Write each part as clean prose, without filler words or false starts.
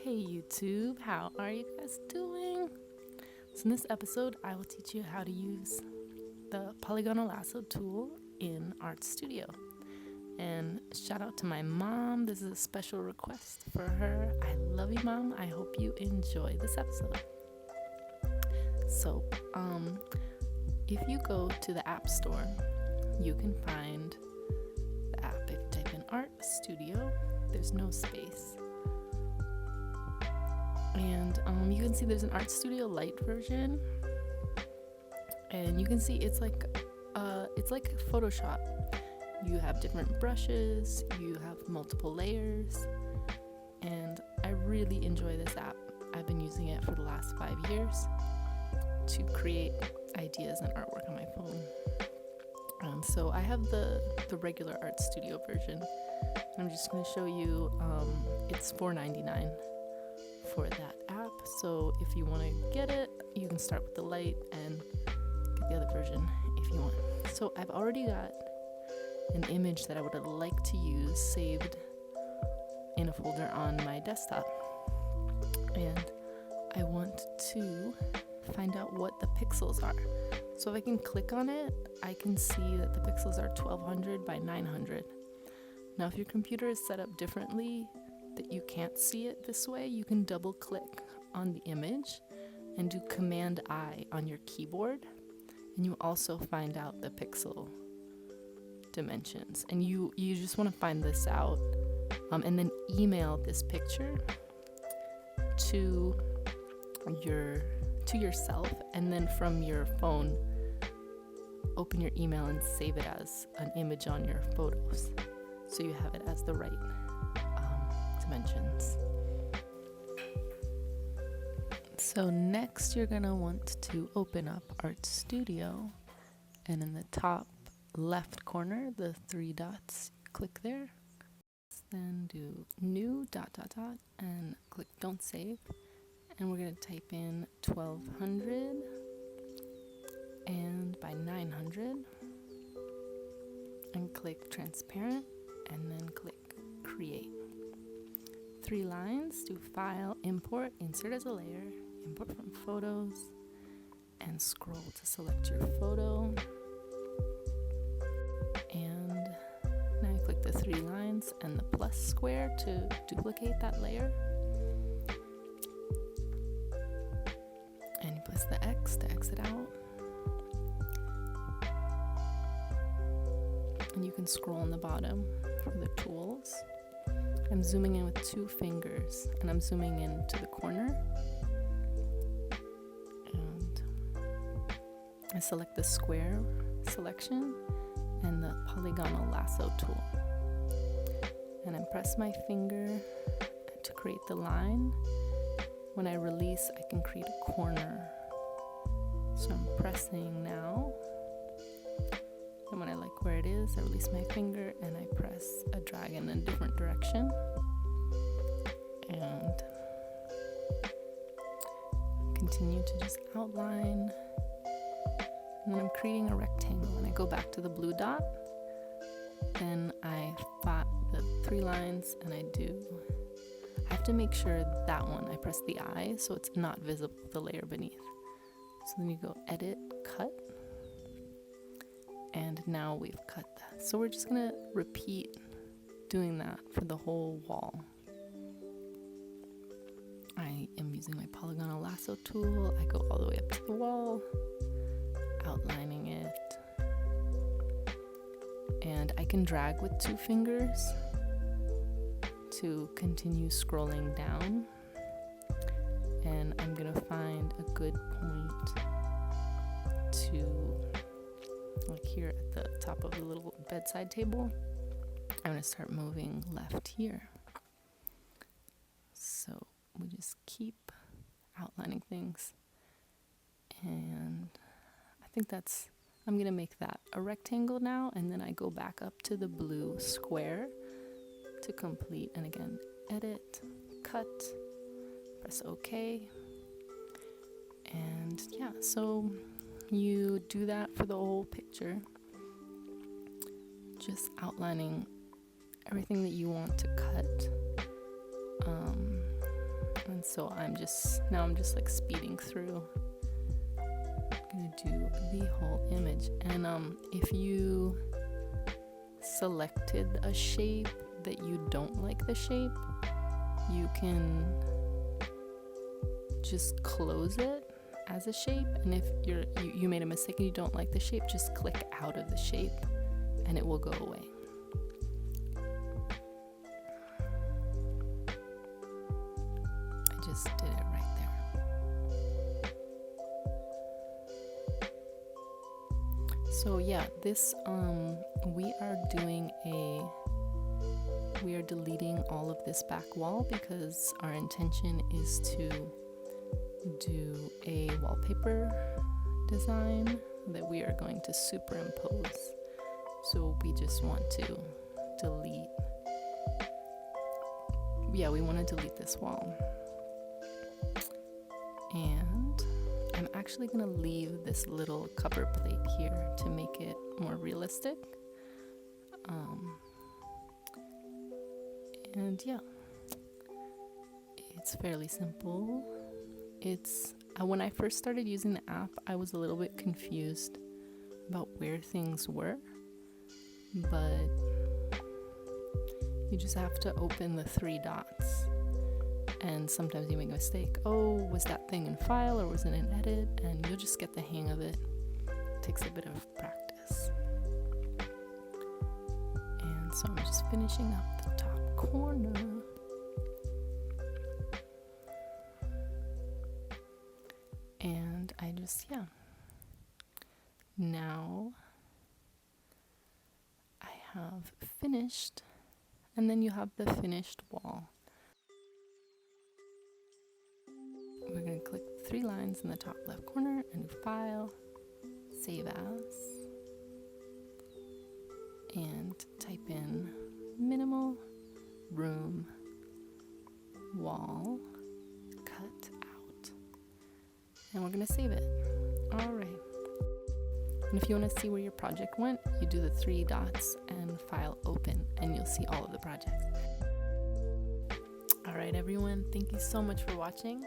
Hey YouTube, how are you guys doing? So in this episode, I will teach you how to use the Polygonal Lasso tool in ArtStudio. And shout out to my mom. This is a special request for her. I love you, Mom. I hope you enjoy this episode. So, if you go to the App Store, you can find the app. If you type in ArtStudio, there's no space. And you can see there's an ArtStudio Lite version, and you can see it's like Photoshop. You have different brushes, you have multiple layers, and I really enjoy this app. I've been using it for the last 5 years to create ideas and artwork on my phone. So I have the regular ArtStudio version. I'm just going to show you. It's $4.99 for that app. So if you want to get it, you can start with the Lite and get the other version if you want. So I've already got an image that I would like to use saved in a folder on my desktop, and I want to find out what the pixels are. So if I can click on it, I can see that the pixels are 1200 by 900. Now if your computer is set up differently, that you can't see it this way, you can double click on the image and do Command I on your keyboard, and you also find out the pixel dimensions. And you just want to find this out, and then email this picture to yourself, and then from your phone open your email and save it as an image on your photos, so you have it as the right dimensions. So next you're gonna want to open up ArtStudio, and in the top left corner, the 3 dots, click there, then do new ... and click don't save, and we're gonna type in 1200 and by 900 and click transparent, and then click create. 3 lines, do file, import, insert as a layer, import from photos, and scroll to select your photo. And now you click the 3 lines and the plus square to duplicate that layer. And you press the X to exit out. And you can scroll on the bottom for the tools. I'm zooming in with 2 fingers, and I'm zooming in to the corner. And I select the square selection and the Polygonal Lasso tool. And I press my finger to create the line. When I release, I can create a corner. So I'm pressing now. And when I like where it is, I release my finger and I press a drag in a different direction. And continue to just outline. And then I'm creating a rectangle, and I go back to the blue dot. Then I fought the 3 lines, and I have to make sure that one, I press the I so it's not visible, the layer beneath. So then you go edit, cut. And now we've cut that. So we're just gonna repeat doing that for the whole wall. I am using my Polygonal Lasso tool. I go all the way up to the wall, outlining it. And I can drag with 2 fingers to continue scrolling down. And I'm gonna find a good point to, like here at the top of the little bedside table. I'm going to start moving left here. So we just keep outlining things. And I think I'm going to make that a rectangle now. And then I go back up to the blue square to complete. And again, edit, cut, press OK. And yeah, so you do that for the whole picture, just outlining everything that you want to cut. so I'm just like speeding through. I'm gonna do the whole image, and if you selected a shape that you don't like the shape, you can just close it as a shape, and if you made a mistake and you don't like the shape, just click out of the shape and it will go away. I just did it right there. So yeah, this we are deleting all of this back wall because our intention is to do a wallpaper design that we are going to superimpose. So we just want to delete, we want to delete this wall. And I'm actually going to leave this little cover plate here to make it more realistic. And yeah, it's fairly simple. When I first started using the app, I was a little bit confused about where things were, but you just have to open the 3 dots, and sometimes you make a mistake. Oh, was that thing in file or was it in edit? And you'll just get the hang of it. It takes a bit of practice. And so I'm just finishing up the top corner. And I just, now I have finished, and then you have the finished wall. We're going to click 3 lines in the top left corner, a new file, save as, and type in minimal room wall cut out, and we're going to save it. All right. And if you want to see where your project went, you do the 3 dots and file open, and you'll see all of the projects. All right, everyone, thank you so much for watching.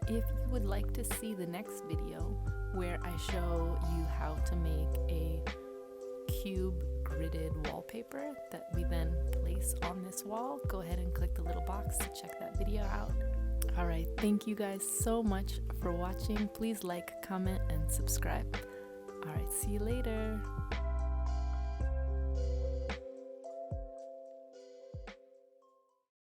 If you would like to see the next video where I show you how to make a cube gridded wallpaper that we then place on this wall, go ahead and click the little box to check that video out. All right, thank you guys so much for watching. Please like, comment, and subscribe. All right, see you later.